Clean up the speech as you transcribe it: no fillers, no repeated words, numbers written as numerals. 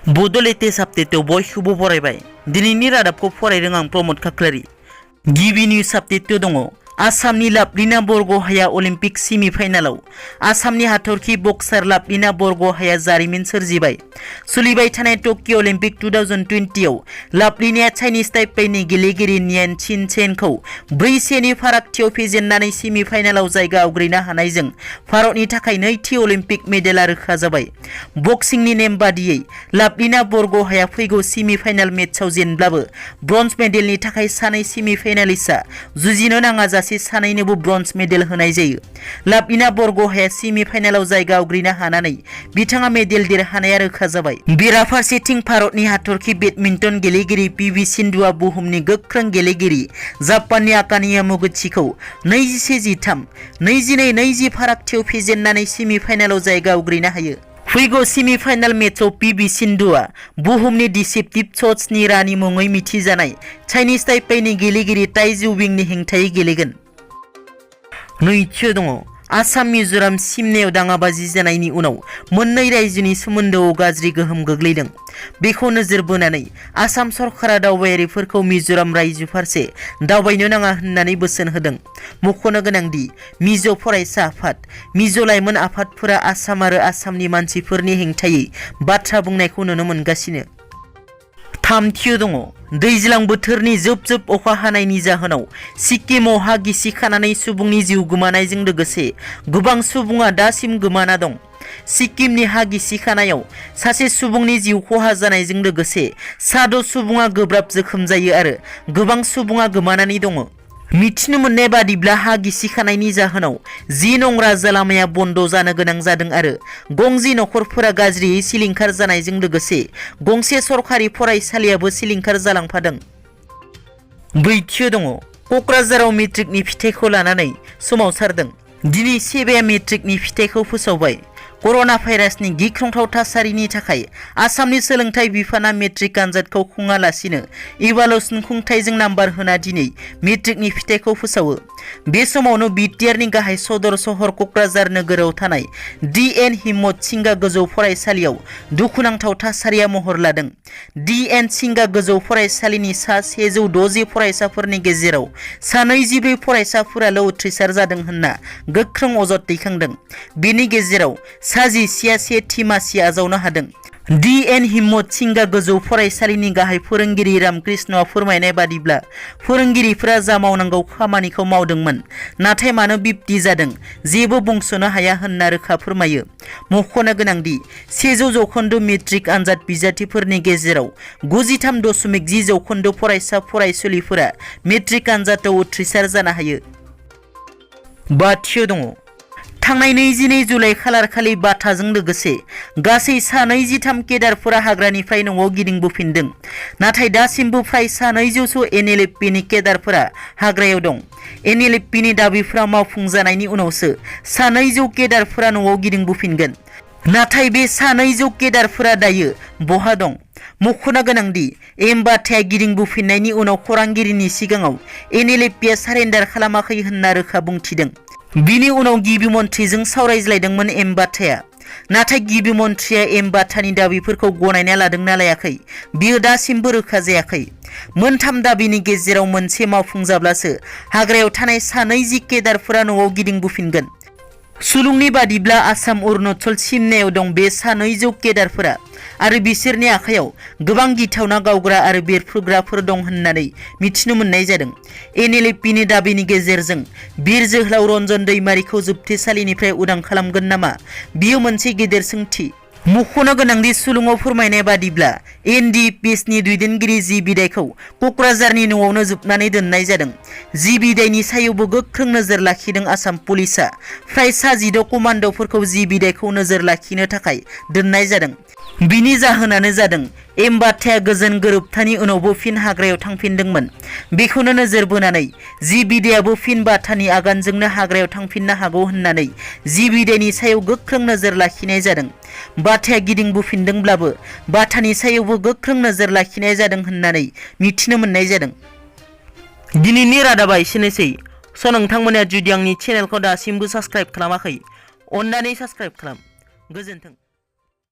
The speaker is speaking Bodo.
बड' लेटेस्ट आपडेटआव बयखौबो बरायबाय। दिनैनि रादाबखौ फरायदों आं प्रमद खाख्लारि। गिबि निउज आपडेटआव दङ आसामनि लाभलिना बरग'हाइया अलिम्पिक सेमि फाइनालाव। आसामनि हाथरखि बक्सार लाभलिना बरग'हाइया जारिमिन सोरजिबाय। सोलिबाय थानाय टकिअ अलिम्पिक 2020 आव लाभलिनाया चाइनिज ताइपेइनि गेलेगिरि नियान चिन चेनखौ 4-1 फारागथियाव फेजेननानै सेमि फाइनालाव जायगा आवग्रिनो हानायजों भारतनि थाखाय नैथि अलिम्पिक मेडेलआ रोखा जाबाय। बक्सिंनि नेम बादियै लाभलिना बरग'हाइया फैगौ सेमि फाइनाल मेचआव जेनब्लाबो ब्रन्ज मेडेलनि थाखाय सानै सेमि फाइनालिस्टआ जुजिनो नाङाजासे सानैनोबो ब्रन्ज मेडेल होनाय जायो। लाभलिना बरग'हाइया सेमि फाइनालाव जायगा आवग्रिनो हानानै बिथाङा मेडेल देरहानाया रोखा जाबाय। बेराफारसेथिं भारतनि हाथरखि बेडमिन्टन गेलेगिरि पि.भि. सिन्धुआ बुहुमनि गोख्रों गेलेगिरि जापाननि आकाने यामागुचिखौ 21-13, 22-20 फारागथियाव फेजेननानै सेमि फाइनालाव जायगा आवग्रिनो हायो। फैगौ सेमि फाइनाल मेचआव पि.भि. सिन्धुआ बुहुमनि डिसेप्टिभ शट्सनि रानि मुङै मिथिजानाय चाइनिज ताइपेइनि गेलेगिरि ताइ जुबिंनि हेंथायै गेलेगोन। नैथियाव दङ आसाम मिज'राम सिमनायाव दाङाबाजि जानायनि उनाव मोननै रायजोनि सोमोन्दोआव गाज्रि गोहोम गोग्लैदों। बेखौ नोजोर बोनानै आसाम सरकारा दावबायारिफोरखौ मिज'राम रायजो फारसे दावबायनो नाङा होननानै बोसोन होदों। मख'नो गोनांदि मिज' फरायसा आफाद, मिज' लाइमोन आफादफोरा आसाम आरो आसामनि मानसिफोरनि हेंथायै बाथ्रा बुंनायखौ नुनो मोनगासिनो। थामथियाव दङ दैज्लां बोथोरनि जोब अखा हानायनि जाहोनाव सिक्किमाव हा गिसिखानानै सुबुंनि जिउ गोमानायजों लोगोसे गोबां सुबुङा दासिम गोमाना दं। सिक्किमनि हा गिसिखानायाव सासे सुबुंनि जिउ खहा जानायजों लोगोसे 6 सुबुङा गोब्राब जोखोम जायो आरो गोबां सुबुङा गोमानानै दङ। मिथिनो मोननाय बादिब्ला हा गिसिखानायनि जाहोनाव 10 नं राजा लामाया बन्द जानो गोनां जादों आरो गंजि नखरफोरा गाज्रियै सिलिंखार जानायजों लोगोसे गंसे सरकारि फरायसालियाबो सिलिंखार जालांफादों। ब्रैथियाव दङ कक्राझाराव मेट्रिकनि फिथाइखौ लानानै सोमावसारदों। दिनै सेबाया मेट्रिकनि फिथाइखौ फोसावबाय। कर'ना भाइरासनि गिख्रंथाव थासारिनि थाखाय आसामनि सोलोंथाइ बिफाना मेट्रिक आनजादखौ खुङालासिनो इभालुएसन खुंथायजों नाम्बार होना दिनै मेट्रिकनि फिथाइखौ फोसावो। बे समावनो बिटिआरनि गाहाय सदर सहर कक्राझार नोगोराव थानाय डि.एन. हिम्मत सिंगा गोजौ फरायसालियाव दुखुनांथाव थासारिया महर लादों। डि.एन. सिंगा गोजौ फरायसालिनि सा 160 फरायसाफोरनि गेजेराव सा 24 फरायसाफोराल' उथ्रिसार जादों होनना गोख्रों अजद दैखांदों। बेनि गेजेराव सा 11 सेथि मासि आजावनो हादों। डि.एन. हिम्मत सिंगा गोजौ फरायसालिनि गाहाय फोरोंगिरि रामकृष्णआ फोरमायनाय बादिब्ला फोरोंगिरिफोरा जा मावनांगौ खामानिखौ मावदोंमोन, नाथाय मानो बिब्दि जादों जेबो बुंस'नो हाया होनना रोखा फोरमायो। मख'नो गोनांदि 100 जौखोन्दो मेट्रिक आनजाद बिजाथिफोरनि गेजेराव 93.10% फरायसा फरायसुलिफोरा मेट्रिक आनजादाव उथ्रिसार जानो हायो। बाथियाव दङ थांनाय 22 जुलाइ खालारखालि बाथाजों लोगोसे गासै सा 23 केडारफोरा हाग्रानिफ्राय न'आव गिदिंबोफिनदों। नाथाय दासिमबो फ्राय सा 200 एनएलएफपिनि केडारफोरा हाग्रायाव दं। एनएलएफपिनि दाबिफोरा मावफुंजानायनि उनावसो सा 200 केडारफोरा न'आव गिदिंबोफिनगोन। नाथाय बे सा 200 केडारफोरा दायो बहा दं? मख'नो गोनांदि एमबाथाया गिदिंबोफिननायनि उनाव खौरांगिरिनि सिगाङाव एनएलएफपिआ सारेन्डार खालामाखै होनना रोखा बुंथिदों। बिनि उनाव गिबि मन्थ्रिजों सावरायज्लायदोंमोन एमबाथाया। नाथाय गिबि मन्थ्रिया एमबाथानि दाबिफोरखौ गनायना लादोंना लायाखै बियो दासिमबो रोखा जायाखै। मोनथाम दाबिनि गेजेराव मोनसे मावफुंजाब्लासो हाग्रायाव थानाय सा 20 केडारफोरा न'आव गिदिंबोफिनगोन। सुलुंनि बादिब्ला आसाम अरुणाचल सिमनायाव दं बे सा 200 केडारफोरा आरो बिसोरनि आखायाव गोबां गिथावना गावग्रा आरो बेरफ्रुग्राफोर दं होननानै मिथिनो मोननाय जादों। एनएलएफपिनि दाबिनि गेजेरजों बिर जोहोलाव रन्जन दैमारिखौ जोबथेसालिनिफ्राय उदां खालामगोन नामा? बियो मोनसे गेदेर सोंथि। मख'नो गोनांदि सुलुङाव फोरमायनाय बादिब्ला एनडिपिएसनि दैदेनगिरि जि बिदायखौ कक्राझारनि न'आवनो जोबनानै दोननाय जादों। जि बिदायनि सायावबो गोख्रों नोजोर लाखिदों आसाम पुलिसआ। फ्राय सा 16 कमान्ड'फोरखौ जि बिदायखौ नोजोर लाखिनो थाखाय दोननाय जादों। बिनि जाहोनानो जादों एमबाथाया गोजोन गोरोबथानि उनावबो फिन हाग्रायाव थांफिनदोंमोन। बेखौनो नोजोर बोनानै जि बिदायाबो फिन बाथानि आगानजोंनो हाग्रायाव थांफिननो हागौ होननानै जि बिदायनि सायाव गोख्रों नोजोर लाखिनाय जादों। बाथाया गिदिंबोफिनदोंब्लाबो बाथानि सायावबो गोख्रों नोजोर लाखिनाय जादों होननानै मिथिनो मोननाय जादों। दिनैनि रादाबा एसेनोसै। नोंथांमोना जुदि आंनि चेनेलखौ दासिमबो साबस्क्राइब खालामाखै, अन्नानै साबस्क्राइब खालाम। गोजोन्थों।